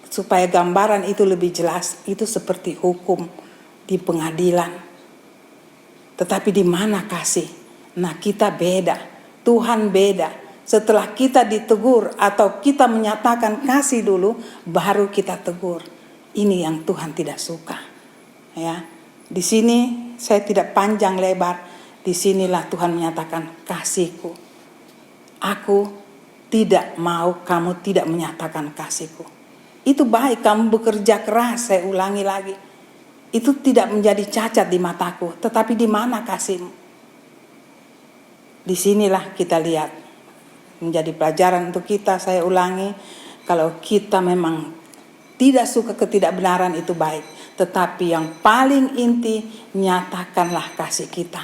supaya gambaran itu lebih jelas. Itu seperti hukum di pengadilan. Tetapi di mana kasih? Nah, kita beda. Tuhan beda. Setelah kita ditegur atau kita menyatakan kasih dulu, baru kita tegur. Ini yang Tuhan tidak suka, ya. Di sini saya tidak panjang lebar. Disinilah Tuhan menyatakan kasihku. Aku tidak mau kamu tidak menyatakan kasihku. Itu baik, kamu bekerja keras, saya ulangi lagi. Itu tidak menjadi cacat di mataku. Tetapi di mana kasihmu? Disinilah kita lihat. Menjadi pelajaran untuk kita, saya ulangi. Kalau kita memang tidak suka ketidakbenaran itu baik. Tetapi yang paling inti, nyatakanlah kasih kita.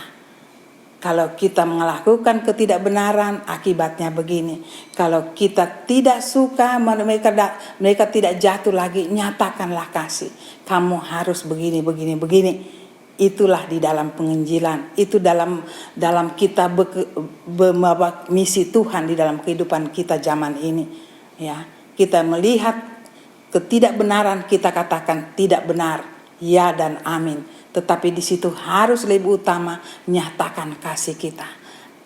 Kalau kita melakukan ketidakbenaran, akibatnya begini. Kalau kita tidak suka, mereka tidak jatuh lagi, nyatakanlah kasih. Kamu harus begini. Itulah di dalam penginjilan. Itu dalam kita misi Tuhan di dalam kehidupan kita zaman ini. Ya, kita melihat ketidakbenaran, kita katakan tidak benar, ya dan amin. Tetapi di situ harus lebih utama nyatakan kasih kita.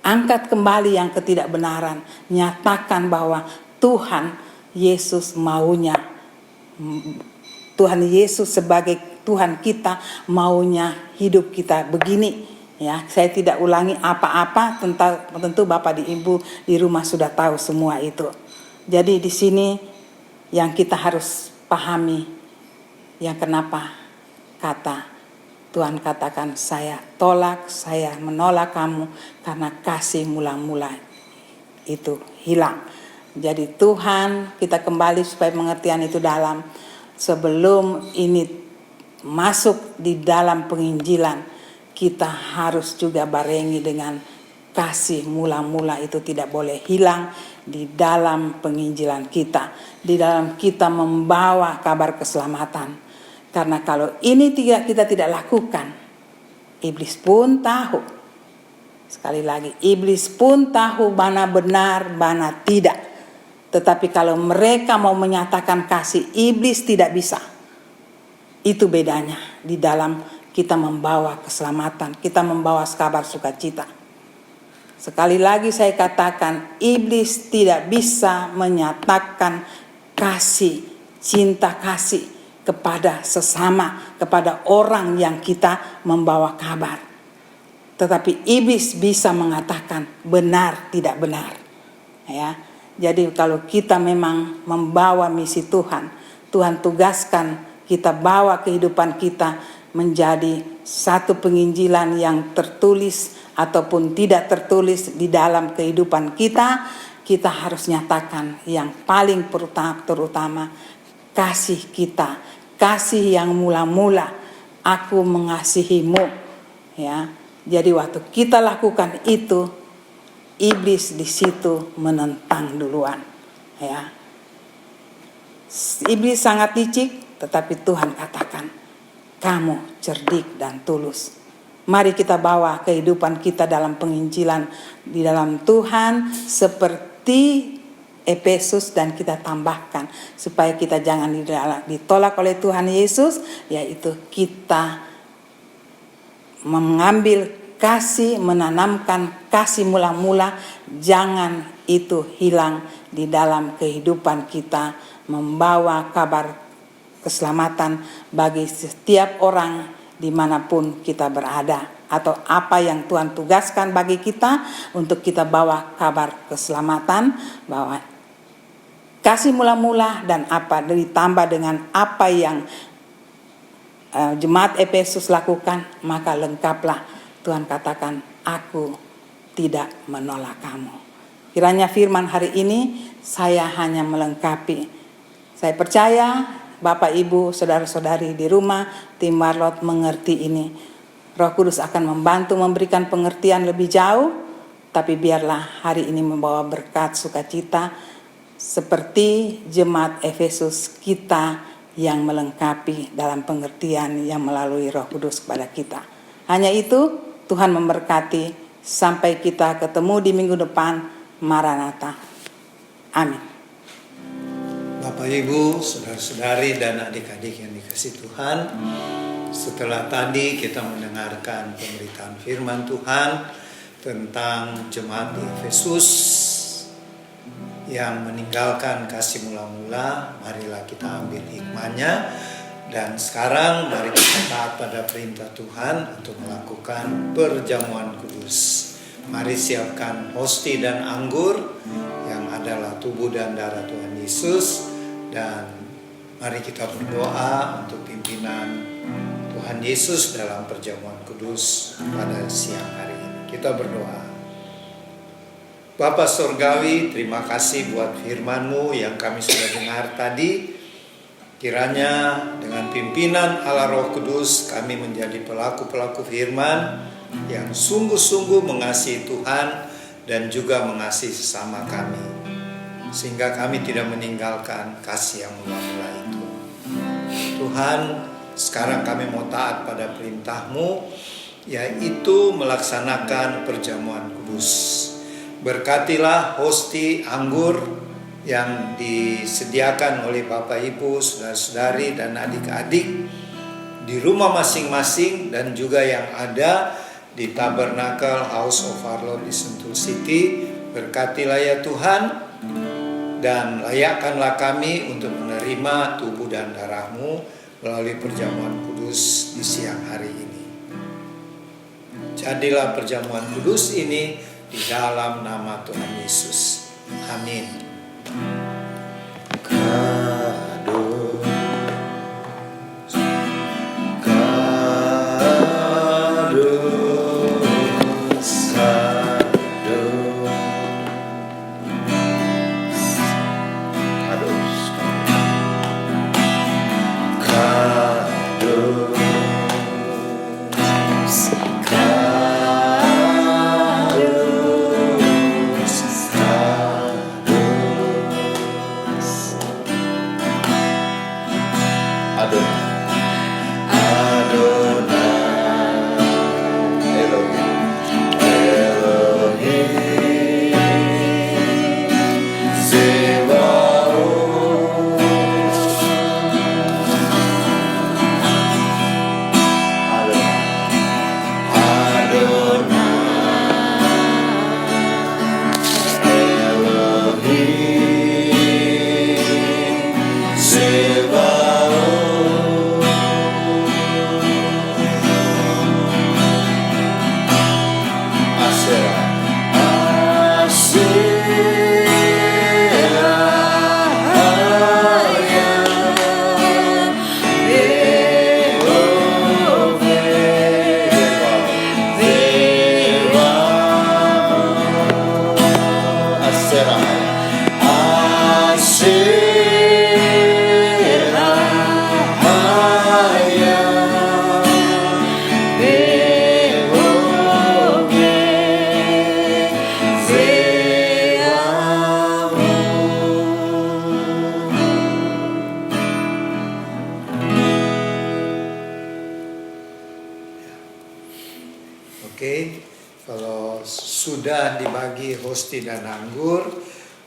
Angkat kembali yang ketidakbenaran, nyatakan bahwa Tuhan Yesus maunya. Tuhan Yesus sebagai Tuhan kita maunya hidup kita begini. Ya, saya tidak ulangi apa-apa, tentu Bapak dan Ibu di rumah sudah tahu semua itu. Jadi di sini yang kita harus pahami, yang kenapa Tuhan katakan saya menolak kamu karena kasih mula-mula itu hilang. Jadi Tuhan, kita kembali supaya pengertian itu dalam. Sebelum ini masuk di dalam penginjilan, kita harus juga barengi dengan kasih mula-mula itu tidak boleh hilang di dalam penginjilan kita, di dalam kita membawa kabar keselamatan. Karena kalau ini kita tidak lakukan, iblis pun tahu. Sekali lagi, iblis pun tahu mana benar, mana tidak. Tetapi kalau mereka mau menyatakan kasih, iblis tidak bisa. Itu bedanya di dalam kita membawa keselamatan, kita membawa kabar sukacita. Sekali lagi saya katakan, iblis tidak bisa menyatakan kasih, cinta kasih kepada sesama, kepada orang yang kita membawa kabar. Tetapi iblis bisa mengatakan benar tidak benar. Ya. Jadi kalau kita memang membawa misi Tuhan, Tuhan tugaskan kita bawa kehidupan kita menjadi satu penginjilan yang tertulis ataupun tidak tertulis di dalam kehidupan kita, kita harus nyatakan yang paling terutama kasih kita, kasih yang mula-mula, aku mengasihimu, ya. Jadi waktu kita lakukan itu, iblis di situ menentang duluan, ya. Iblis sangat licik, tetapi Tuhan katakan, kamu cerdik dan tulus. Mari kita bawa kehidupan kita dalam penginjilan di dalam Tuhan seperti Efesus, dan kita tambahkan supaya kita jangan ditolak oleh Tuhan Yesus, yaitu kita mengambil kasih, menanamkan kasih mula-mula, jangan itu hilang di dalam kehidupan kita, membawa kabar keselamatan bagi setiap orang dimanapun kita berada, atau apa yang Tuhan tugaskan bagi kita untuk kita bawa kabar keselamatan, bahwa kasih mula-mula dan apa ditambah dengan apa yang jemaat Efesus lakukan, maka lengkaplah. Tuhan katakan, aku tidak menolak kamu. Kiranya firman hari ini saya hanya melengkapi. Saya percaya Bapak, Ibu, saudara-saudari di rumah, tim Warlot mengerti ini. Roh Kudus akan membantu memberikan pengertian lebih jauh, tapi biarlah hari ini membawa berkat sukacita seperti jemaat Efesus kita yang melengkapi dalam pengertian yang melalui Roh Kudus kepada kita. Hanya itu, Tuhan memberkati. Sampai kita ketemu di minggu depan. Maranatha. Amin. Bapak, Ibu, saudara-saudari dan adik-adik yang dikasihi Tuhan, setelah tadi kita mendengarkan pemberitaan firman Tuhan tentang jemaat di Efesus yang meninggalkan kasih mula-mula, marilah kita ambil hikmahnya. Dan sekarang mari kita taat pada perintah Tuhan untuk melakukan perjamuan kudus. Mari siapkan hosti dan anggur yang adalah tubuh dan darah Tuhan Yesus. Dan mari kita berdoa untuk pimpinan Tuhan Yesus dalam perjamuan kudus pada siang hari ini. Kita berdoa. Bapa Surgawi, terima kasih buat firman-Mu yang kami sudah dengar tadi. Kiranya dengan pimpinan Allah Roh Kudus kami menjadi pelaku-pelaku firman yang sungguh-sungguh mengasihi Tuhan dan juga mengasihi sesama kami, sehingga kami tidak meninggalkan kasih yang mula-mula itu. Tuhan, sekarang kami mau taat pada perintah-Mu, yaitu melaksanakan perjamuan kudus. Berkatilah hosti anggur yang disediakan oleh Bapak, Ibu, saudara-saudari dan adik-adik di rumah masing-masing, dan juga yang ada di Tabernacle House of Our Lord di Sentul City. Berkatilah ya Tuhan, dan layakkanlah kami untuk menerima tubuh dan darah-Mu melalui perjamuan kudus di siang hari ini. Jadilah perjamuan kudus ini di dalam nama Tuhan Yesus. Amin. Oke, kalau sudah dibagi hosti dan anggur,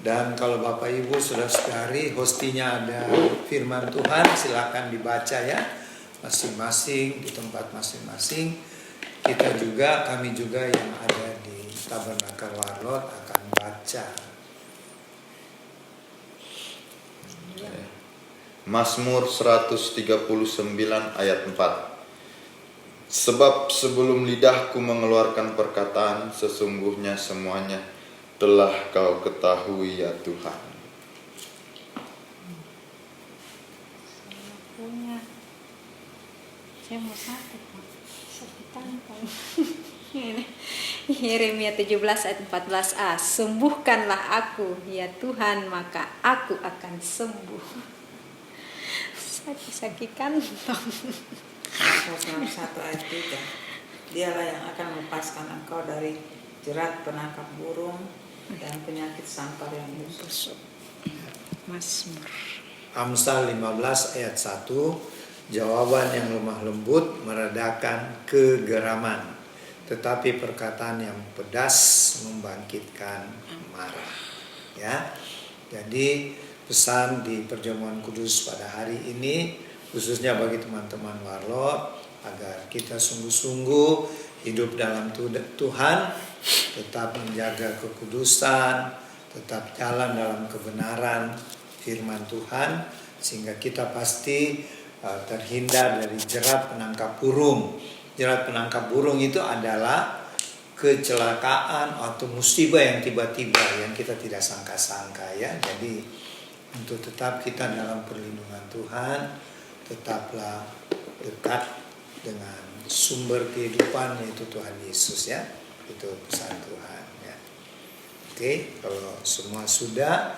dan kalau Bapak Ibu sudah saudari hostinya ada firman Tuhan, silakan dibaca ya, masing-masing di tempat masing-masing. Kami juga yang ada di Tabernakel Warlot akan baca. Mazmur 139 ayat 4. Sebab sebelum lidahku mengeluarkan perkataan, sesungguhnya semuanya telah kau ketahui ya Tuhan. Saya mau satu, Pak. Yeremia 17 ayat 14a. Sembuhkanlah aku ya Tuhan, maka aku akan sembuh. Sakit kantong. 1 ayat 3. Dialah yang akan melepaskan engkau dari jerat penangkap burung dan penyakit sampar yang busuk. Mazmur. Amsal 15 ayat 1. Jawaban yang lemah lembut meredakan kegeraman, tetapi perkataan yang pedas membangkitkan marah. Ya. Jadi pesan di perjamuan kudus pada hari ini, khususnya bagi teman-teman Warlot, agar kita sungguh-sungguh hidup dalam Tuhan, tetap menjaga kekudusan, tetap jalan dalam kebenaran firman Tuhan, sehingga kita pasti terhindar dari jerat penangkap burung. Jerat penangkap burung itu adalah kecelakaan atau musibah yang tiba-tiba yang kita tidak sangka-sangka ya. Jadi untuk tetap kita dalam perlindungan Tuhan, tetaplah dekat dengan sumber kehidupan yaitu Tuhan Yesus ya. Itu pesan Tuhan ya. Oke, kalau semua sudah,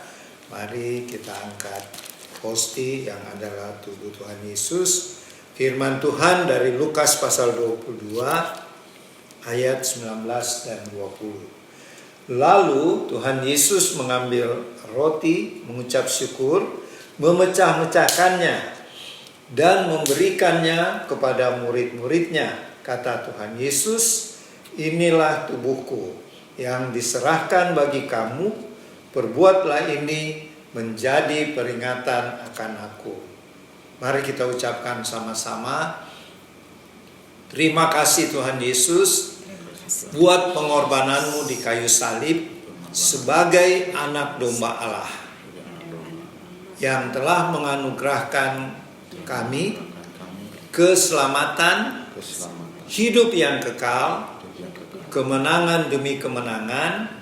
mari kita angkat hosti yang adalah tubuh Tuhan Yesus. Firman Tuhan dari Lukas pasal 22 ayat 19 dan 20. Lalu Tuhan Yesus mengambil roti, mengucap syukur, memecah-mecahkannya dan memberikannya kepada murid-muridnya. Kata Tuhan Yesus, inilah tubuhku yang diserahkan bagi kamu, perbuatlah ini menjadi peringatan akan aku. Mari kita ucapkan sama-sama, terima kasih Tuhan Yesus buat pengorbananmu di kayu salib sebagai anak domba Allah yang telah menganugerahkan kami keselamatan, hidup yang kekal, kemenangan demi kemenangan,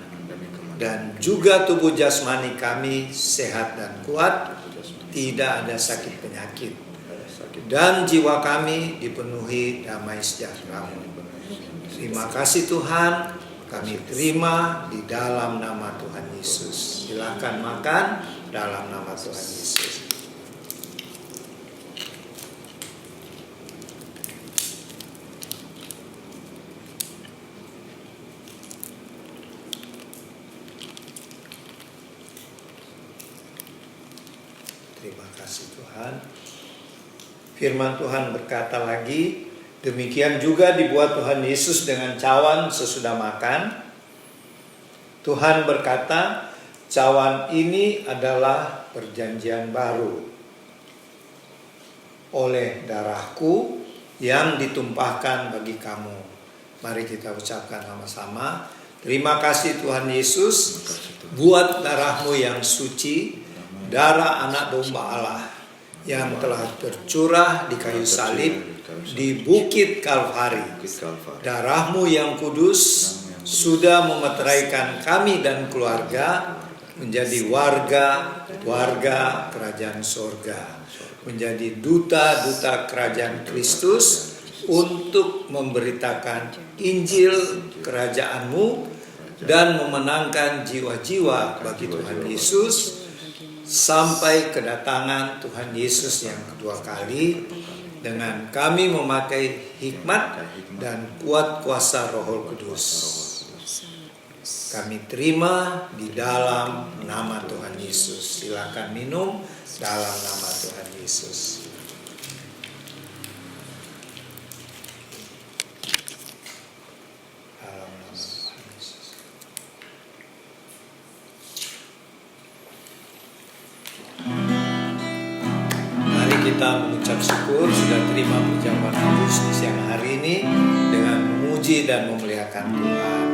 dan juga tubuh jasmani kami sehat dan kuat, tidak ada sakit penyakit, dan jiwa kami dipenuhi damai sejahtera-Mu. Terima kasih Tuhan, kami terima di dalam nama Tuhan Yesus. Silakan makan dalam nama Tuhan Yesus. Terima kasih Tuhan. Firman Tuhan berkata lagi, demikian juga dibuat Tuhan Yesus dengan cawan sesudah makan. Tuhan berkata, cawan ini adalah perjanjian baru oleh darahku yang ditumpahkan bagi kamu. Mari kita ucapkan sama-sama. Terima kasih Tuhan Yesus buat darahmu yang suci, darah anak domba Allah yang telah tercurah di kayu salib di Bukit Kalvari. Darah-Mu yang kudus sudah memeteraikan kami dan keluarga menjadi warga kerajaan sorga, menjadi duta-duta kerajaan Kristus untuk memberitakan Injil kerajaan-Mu dan memenangkan jiwa-jiwa bagi Tuhan Yesus sampai kedatangan Tuhan Yesus yang kedua kali, dengan kami memakai hikmat dan kuat kuasa Roh Kudus. Kami terima di dalam nama Tuhan Yesus. Silakan minum dalam nama Tuhan Yesus. Dalam nama Tuhan Yesus. Mari kita mengucap syukur sudah terima perjamuan kudus di siang hari ini dengan memuji dan memuliakan Tuhan.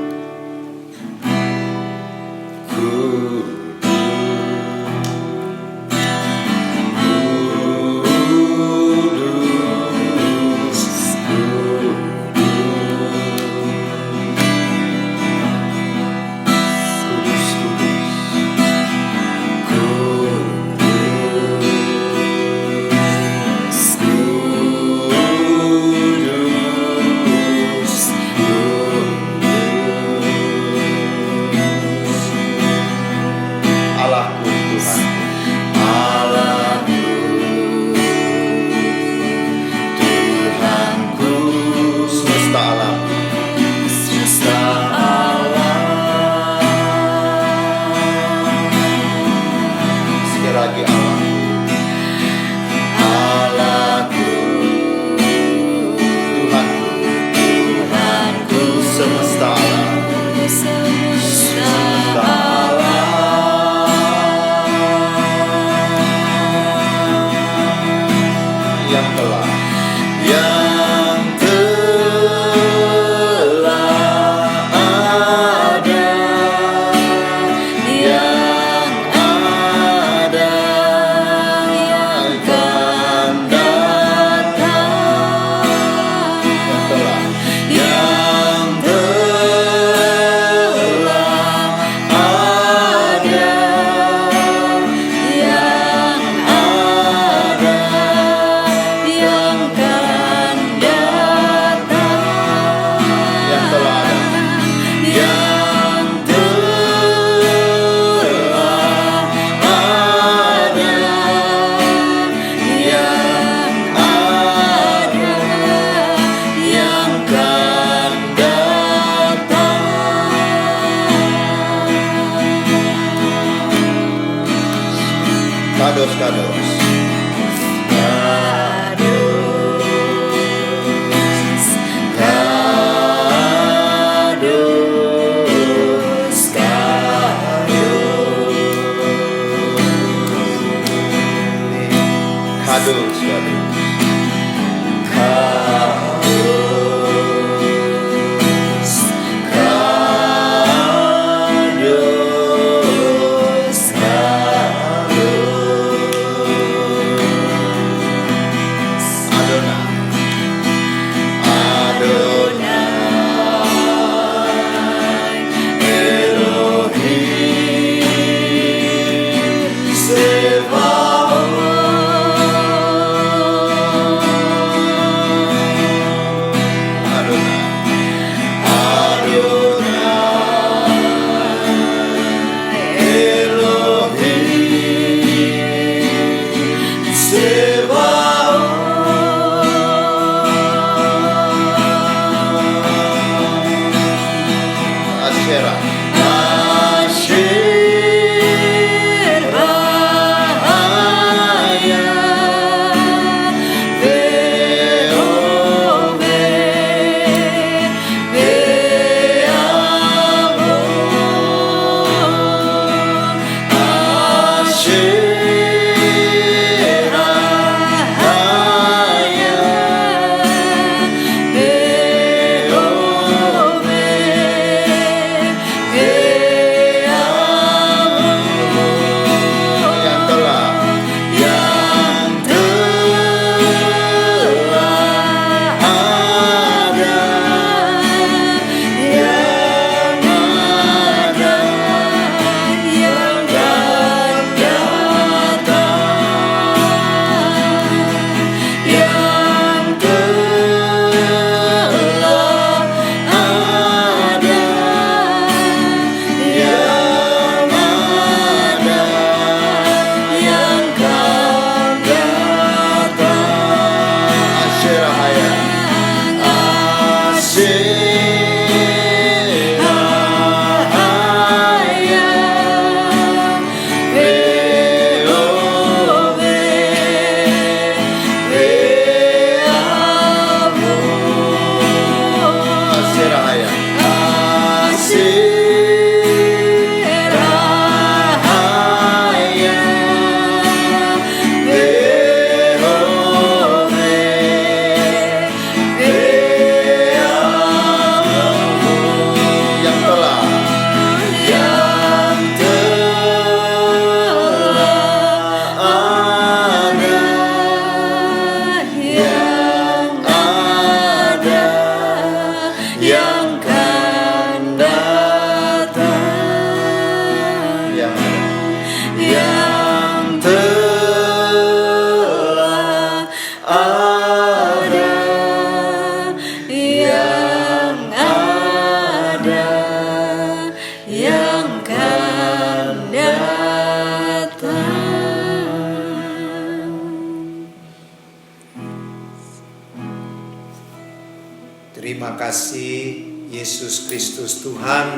Terima kasih Yesus Kristus Tuhan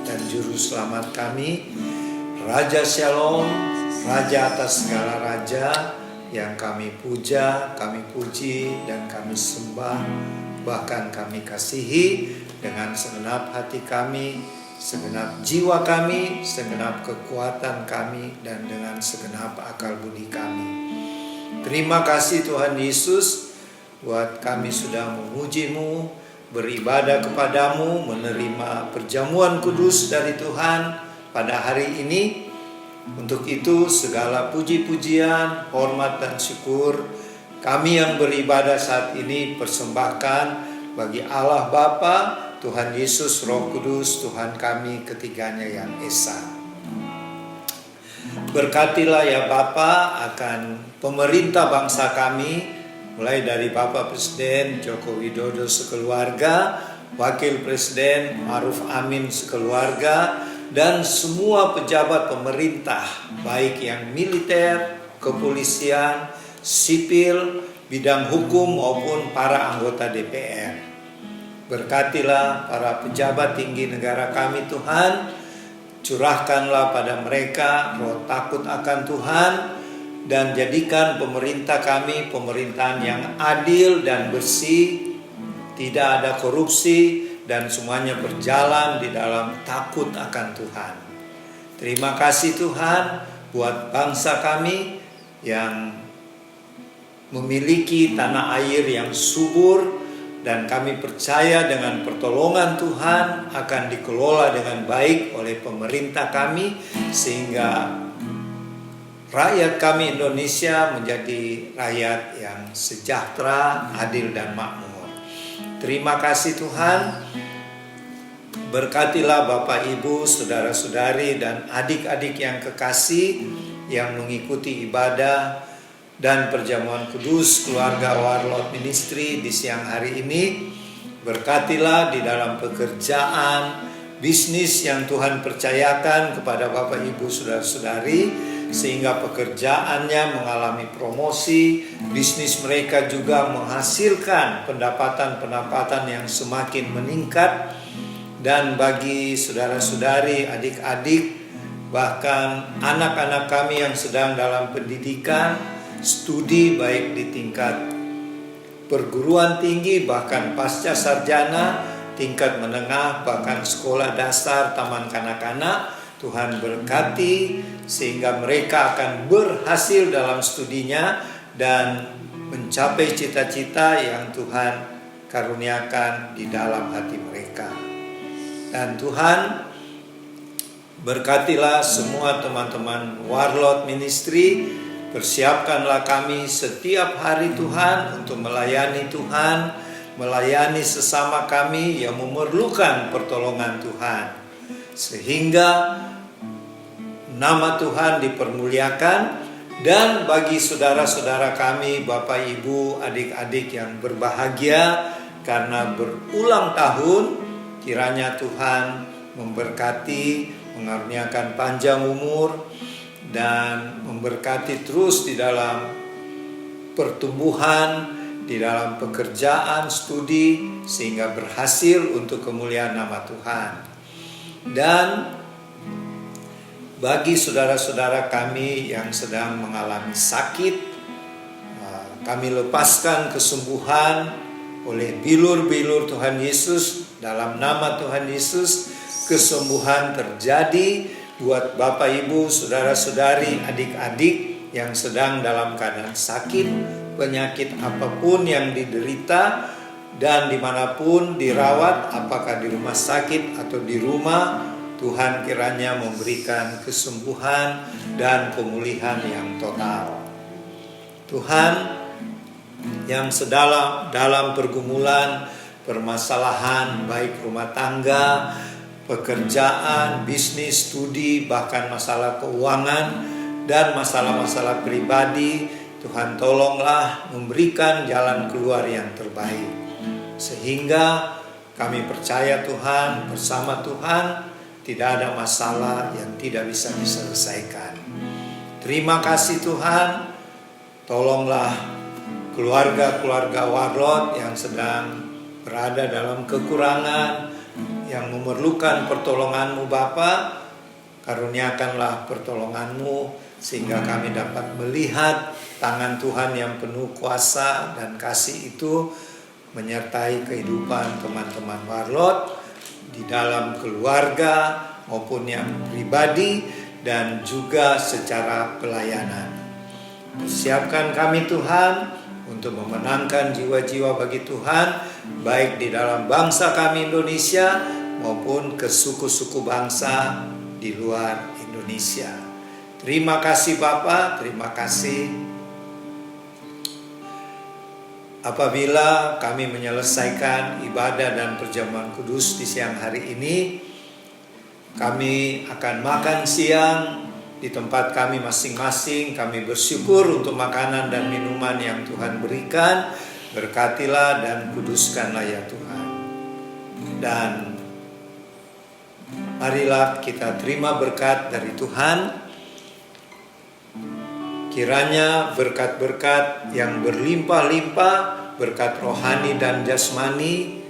dan Juru Selamat kami, Raja Shalom, Raja atas segala raja, yang kami puja, kami puji, dan kami sembah, bahkan kami kasihi dengan segenap hati kami, segenap jiwa kami, segenap kekuatan kami, dan dengan segenap akal budi kami. Terima kasih Tuhan Yesus, buat kami sudah memuji-Mu, beribadah kepadamu, menerima perjamuan kudus dari Tuhan pada hari ini. Untuk itu segala puji-pujian, hormat dan syukur kami yang beribadah saat ini persembahkan bagi Allah Bapa, Tuhan Yesus, Roh Kudus, Tuhan kami ketiganya yang esa. Berkatilah ya Bapa akan pemerintah bangsa kami, mulai dari Bapak Presiden Joko Widodo sekeluarga, Wakil Presiden Ma'ruf Amin sekeluarga, dan semua pejabat pemerintah, baik yang militer, kepolisian, sipil, bidang hukum maupun para anggota DPR. Berkatilah para pejabat tinggi negara kami Tuhan, curahkanlah pada mereka roh takut akan Tuhan, dan jadikan pemerintah kami pemerintahan yang adil dan bersih, tidak ada korupsi, dan semuanya berjalan di dalam takut akan Tuhan. Terima kasih Tuhan buat bangsa kami yang memiliki tanah air yang subur, dan kami percaya dengan pertolongan Tuhan akan dikelola dengan baik oleh pemerintah kami, sehingga rakyat kami Indonesia menjadi rakyat yang sejahtera, adil dan makmur. Terima kasih Tuhan. Berkatilah Bapak Ibu, saudara-saudari dan adik-adik yang kekasih yang mengikuti ibadah dan perjamuan kudus keluarga Warlord Ministry di siang hari ini. Berkatilah di dalam pekerjaan, bisnis yang Tuhan percayakan kepada Bapak Ibu saudara-saudari, sehingga pekerjaannya mengalami promosi, bisnis mereka juga menghasilkan pendapatan-pendapatan yang semakin meningkat. Dan bagi saudara-saudari, adik-adik, bahkan anak-anak kami yang sedang dalam pendidikan, studi baik di tingkat perguruan tinggi, bahkan pasca sarjana, tingkat menengah, bahkan sekolah dasar, taman kanak-kanak, Tuhan berkati sehingga mereka akan berhasil dalam studinya dan mencapai cita-cita yang Tuhan karuniakan di dalam hati mereka. Dan Tuhan berkatilah semua teman-teman Warlord Ministry, persiapkanlah kami setiap hari Tuhan untuk melayani Tuhan, melayani sesama kami yang memerlukan pertolongan Tuhan, sehingga nama Tuhan dipermuliakan. Dan bagi saudara-saudara kami, Bapak Ibu, adik-adik yang berbahagia karena berulang tahun, kiranya Tuhan memberkati, mengaruniakan panjang umur, dan memberkati terus di dalam pertumbuhan, di dalam pekerjaan, studi, sehingga berhasil untuk kemuliaan nama Tuhan. Dan bagi saudara-saudara kami yang sedang mengalami sakit, kami lepaskan kesembuhan oleh bilur-bilur Tuhan Yesus. Dalam nama Tuhan Yesus, kesembuhan terjadi buat Bapak Ibu, saudara-saudari, adik-adik yang sedang dalam keadaan sakit, penyakit apapun yang diderita, dan dimanapun dirawat, apakah di rumah sakit atau di rumah, Tuhan kiranya memberikan kesembuhan dan pemulihan yang total. Tuhan yang dalam pergumulan, permasalahan baik rumah tangga, pekerjaan, bisnis, studi, bahkan masalah keuangan dan masalah-masalah pribadi, Tuhan tolonglah memberikan jalan keluar yang terbaik. Sehingga kami percaya Tuhan, bersama Tuhan tidak ada masalah yang tidak bisa diselesaikan. Terima kasih Tuhan, tolonglah keluarga-keluarga Warlord yang sedang berada dalam kekurangan, yang memerlukan pertolongan-Mu Bapa, karuniakanlah pertolongan-Mu sehingga kami dapat melihat tangan Tuhan yang penuh kuasa dan kasih itu menyertai kehidupan teman-teman Warlot di dalam keluarga maupun yang pribadi dan juga secara pelayanan. Persiapkan kami Tuhan untuk memenangkan jiwa-jiwa bagi Tuhan, baik di dalam bangsa kami Indonesia maupun ke suku-suku bangsa di luar Indonesia. Terima kasih Bapa, terima kasih. Apabila kami menyelesaikan ibadah dan perjamuan kudus di siang hari ini, kami akan makan siang di tempat kami masing-masing. Kami bersyukur untuk makanan dan minuman yang Tuhan berikan. Berkatilah dan kuduskanlah ya Tuhan. Dan marilah kita terima berkat dari Tuhan. Kiranya berkat-berkat yang berlimpah-limpah, berkat rohani dan jasmani,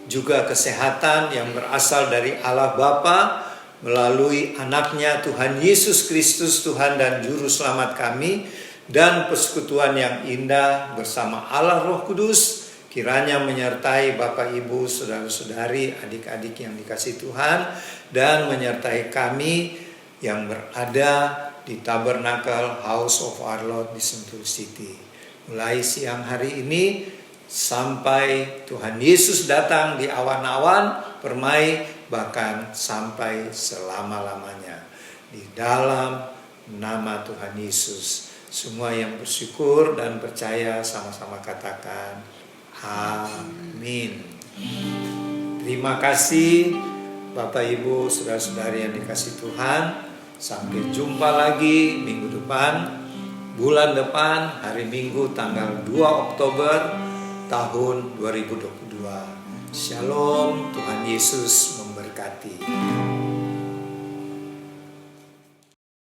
juga kesehatan yang berasal dari Allah Bapa melalui anaknya Tuhan Yesus Kristus, Tuhan dan Juru Selamat kami, dan persekutuan yang indah bersama Allah Roh Kudus, kiranya menyertai Bapak Ibu, saudara-saudari, adik-adik yang dikasihi Tuhan, dan menyertai kami yang berada di Tabernacle House of Our Lord di Sentul City. Mulai siang hari ini sampai Tuhan Yesus datang di awan-awan permai, bahkan sampai selama-lamanya. Di dalam nama Tuhan Yesus, semua yang bersyukur dan percaya sama-sama katakan amin. Terima kasih Bapak Ibu, saudara-saudari yang dikasihi Tuhan. Sampai jumpa lagi minggu depan, bulan depan, hari Minggu tanggal 2 Oktober tahun 2022. Shalom, Tuhan Yesus memberkati.